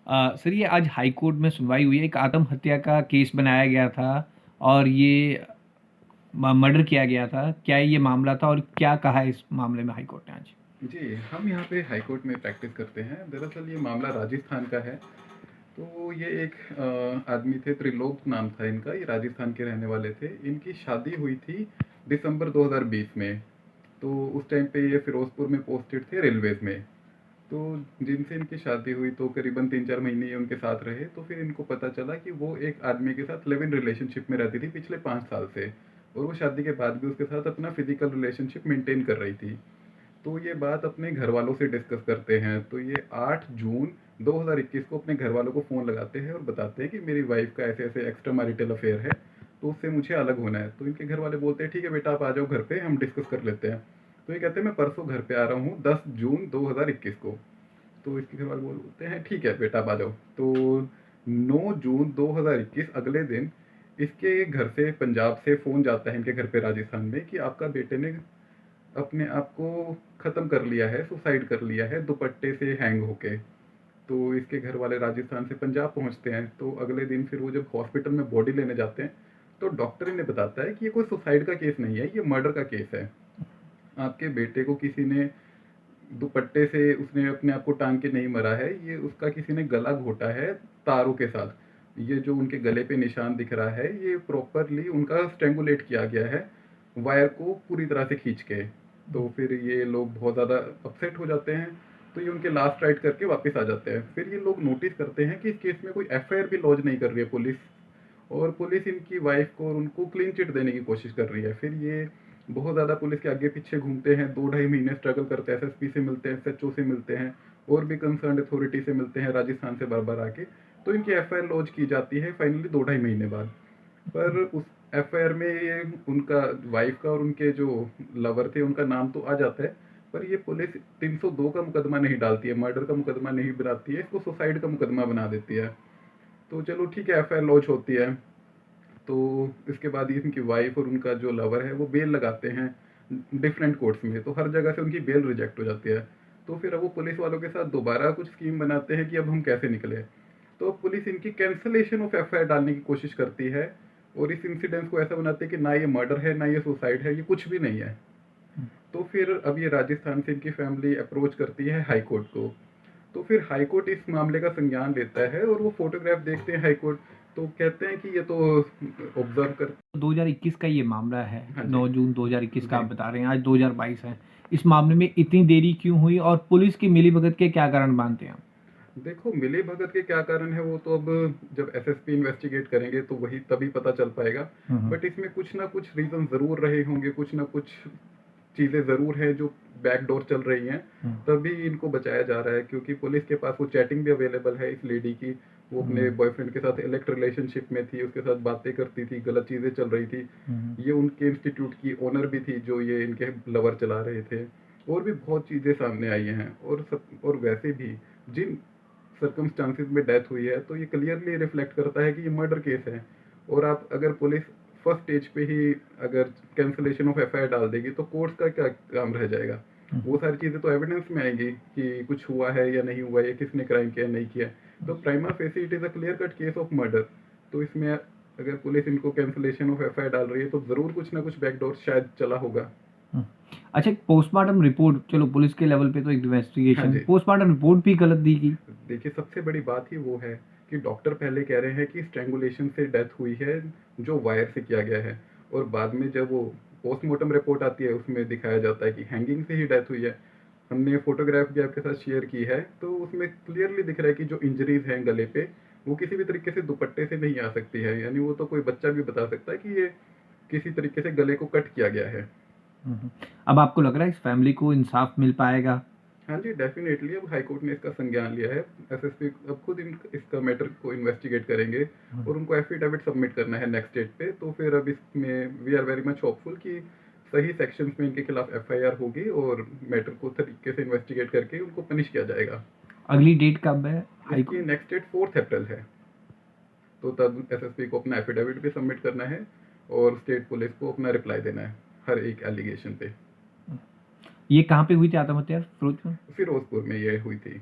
Sir ये आज high court में सुनवाई हुई है। एक आत्महत्या का केस बनाया गया था और ये मर्डर किया गया था। क्या ये मामला था और क्या कहा है इस मामले में हाई कोर्ट ने आज? जी, हम यहाँ पे हाई कोर्ट में प्रैक्टिस करते हैं। दरअसल ये मामला राजस्थान का है। तो ये एक आदमी थे, त्रिलोक नाम था इनका, ये राजस्थान के रहने वाले थे। इनकी शादी हुई थी दिसंबर 2020 में। तो उस टाइम पे ये फिरोजपुर में पोस्टेड थे रेलवेज़ में। तो जिनसे इनकी शादी हुई तो करीबन 3-4 महीने ये उनके साथ रहे, तो फिर इनको पता चला कि वो एक आदमी के साथ लिव इन रिलेशनशिप में रहती थी पिछले 5 साल से, और वो शादी के बाद भी उसके साथ अपना फिज़िकल रिलेशनशिप मेंटेन कर रही थी। तो ये बात अपने घरवालों से डिस्कस करते हैं, तो ये 8 जून 2021 को अपने घरवालों को फ़ोन लगाते हैं और बताते हैं कि मेरी वाइफ़ का ऐसे-ऐसे एक्स्ट्रा मैरिटल अफ़ेयर है, तो उससे मुझे अलग होना है। तो इनके घरवाले बोलते हैं, "ठीक है बेटा, आप आ जाओ घर पे, हम डिस्कस कर लेते हैं।" तो ये कहते हैं, "मैं परसों घर पे आ रहा हूँ, 10 जून 2021 को।" तो इसके घरवाले बोलते हैं, "ठीक है बेटा, आप आ जाओ।" तो 9 जून 2021 अगले दिन इसके घर से, पंजाब से फ़ोन जाता है इनके घर पे राजस्थान में कि आपका बेटे ने अपने आप को ख़त्म कर लिया है, सुसाइड कर लिया है दुपट्टे से हैंग होके। तो इसके घर वाले राजस्थान से पंजाब पहुँचते हैं, तो अगले दिन फिर वो जब हॉस्पिटल में बॉडी लेने जाते हैं, तो डॉक्टर इन्हें बताता है कि ये कोई सुसाइड का केस नहीं है, ये मर्डर का केस है। आपके बेटे को किसी ने दुपट्टे से, उसने अपने आप को टाँग के नहीं मरा है, ये उसका किसी ने गला घोटा है तारों के साथ। ये जो उनके गले पे निशान दिख रहा है, ये प्रॉपरली उनका स्ट्रैंगुलेट किया गया है, वायर को पूरी तरह से खींच के। तो फिर ये लोग बहुत ज़्यादा अपसेट हो जाते हैं, तो ये उनके लास्ट राइट करके वापस आ जाते हैं। फिर ये लोग नोटिस करते हैं कि इस केस में कोई एफआईआर भी लॉन्च नहीं कर रही है पुलिस, और पुलिस इनकी वाइफ को और उनको क्लीन चिट देने की कोशिश कर रही है। फिर ये बहुत ज़्यादा पुलिस के आगे पीछे घूमते हैं, 2 ढाई महीने स्ट्रगल करते हैं, एसएसपी से मिलते हैं, एसएचओ से मिलते हैं, और भी कंसर्न्ड अथॉरिटी से मिलते हैं राजस्थान से बार-बार आके। तो इनकी एफआईआर लॉन्च की जाती है फाइनली 2 ढाई महीने बाद। पर उस एफआईआर में ये उनका वाइफ का और उनके जो लवर थे उनका नाम तो आ जाता है, पर ये पुलिस 302 का मुकदमा नहीं डालती है, मर्डर का मुकदमा नहीं बनाती है, इसको सुसाइड का मुकदमा बना देती है। तो चलो ठीक है, एफआईआर लॉन्च होती है। तो इसके बाद ये इनकी वाइफ और उनका जो लवर है वो बेल लगाते हैं डिफरेंट कोर्ट्स में, तो हर जगह से उनकी बेल रिजेक्ट हो जाती है। तो फिर अब वो पुलिस वालों के साथ दोबारा कुछ स्कीम बनाते हैं कि अब हम कैसे निकले। तो पुलिस इनकी कैंसलेशन ऑफ एफआईआर डालने की कोशिश करती है, और इस इंसिडेंट को ऐसा बनाते हैं कि ना ये मर्डर है, ना ये सुसाइड है, ये कुछ भी नहीं है। तो फिर अब ये राजस्थान से इनकी फैमिली अप्रोच करती है हाई कोर्ट को। तो फिर हाई कोर्ट इस मामले का संज्ञान लेता है, और वो फोटोग्राफ देखते हैं हाई कोर्ट, तो कहते हैं कि ये तो ऑब्जर्व कर। 2021 का ये मामला है। हाँ जी। 9 जून 2021 का जी। आप बता रहे हैं, आज 2022 है। इस मामले में इतनी देरी क्यों हुई और पुलिस की मिलीभगत के क्या कारण मानते हैं आप? देखो, मिली भगत के क्या कारण है वो तो अब जब एसएसपी इन्वेस्टिगेट करेंगे तो वही तभी पता चल पाएगा। बट इसमें कुछ ना कुछ रीजन जरूर रहे होंगे, कुछ ना कुछ चीजें जरूर हैं जो बैकडोर चल रही हैं, तभी इनको बचाया जा रहा है। क्योंकि पुलिस के पास वो चैटिंग भी अवेलेबल है इस लेडी की। वो अपने बॉयफ्रेंड के साथ इलेक्ट रिलेशनशिप में थी, उसके साथ बातें करती थी, गलत चीजें चल रही थी। ये उनके इंस्टीट्यूट की ओनर भी थी जो ये इनके लवर चला रहे थे। और भी बहुत चीजें सामने आई हैं, और सब, और वैसे भी जिन सर्कमस्टांसिस में डेथ हुई है, तो ये क्लियरली रिफ्लेक्ट करता है कि ये मर्डर केस है। और आप अगर पुलिस फर्स्ट स्टेज पे ही अगर कैंसलेशन ऑफ एफआईआर डाल देगी, तो कोर्ट्स का क्या काम रह जाएगा। वो सारी चीज़ें तो एविडेंस में आएंगी कि कुछ हुआ है या नहीं हुआ है, या किसने क्राइम किया नहीं किया। तो prima facie it is a clear cut case of murder. तो इसमें अगर पुलिस इनको कैंसलेशन ऑफ एफआईआर डाल रही है, तो ज़रूर कुछ ना कुछ बैकडोर शायद चला होगा। अच्छा, पोस्टमार्टम रिपोर्ट, चलो पुलिस के लेवल पे तो हाँ इन्वेस्टिगेशन, जी। पोस्टमार्टम रिपोर्ट भी गलत दी गई। देखिए, सबसे बड़ी बात ही वो है कि डॉक्टर पहले कह रहे हैं कि स्ट्रैंगुलेशन से डेथ हुई है, जो वायर से किया गया है, और बाद में जब वो पोस्टमार्टम रिपोर्ट आती है उसमें दिखाया जाता है कि हैंगिंग से ही डेथ हुई है। हमने फोटोग्राफ भी आपके साथ शेयर की है, तो उसमें क्लियरली दिख रहा है कि जो इंजरीज हैं गले पे, वो किसी भी तरीके से दुपट्टे से नहीं आ सकती है। यानी वो तो कोई बच्चा भी बता सकता है कि ये किसी तरीके से गले को कट किया गया है। अब आपको लग रहा है इस फैमिली को इंसाफ मिल पाएगा? हाँ जी, डेफ़िनेटली अब हाई कोर्ट ने इसका संज्ञान लिया है। एसएसपी अब खुद इसका मैटर को इन्वेस्टिगेट करेंगे, और उनको एफिडेविट सबमिट करना है नेक्स्ट डेट पे। तो फिर अब इसमें we are very much hopeful कि सही सेक्शंस में इनके खिलाफ एफआईआर होगी, और मैटर को तरीके से इन्वेस्टिगेट करके उनको पनिश किया जाएगा। अगली डेट कब है हाई इसकी कोर्ट? नेक्स्ट डेट 4 अप्रैल है। तो तब एसएसपी को अपना एफिडेविट भी सबमिट करना है, और स्टेट पुलिस को अपना रिप्लाई देना है हर एक एलिगेशन पे। ये कहाँ पे हुई थी आत्महत्या? फिरोजपुर? फिरोजपुर में ये हुई थी।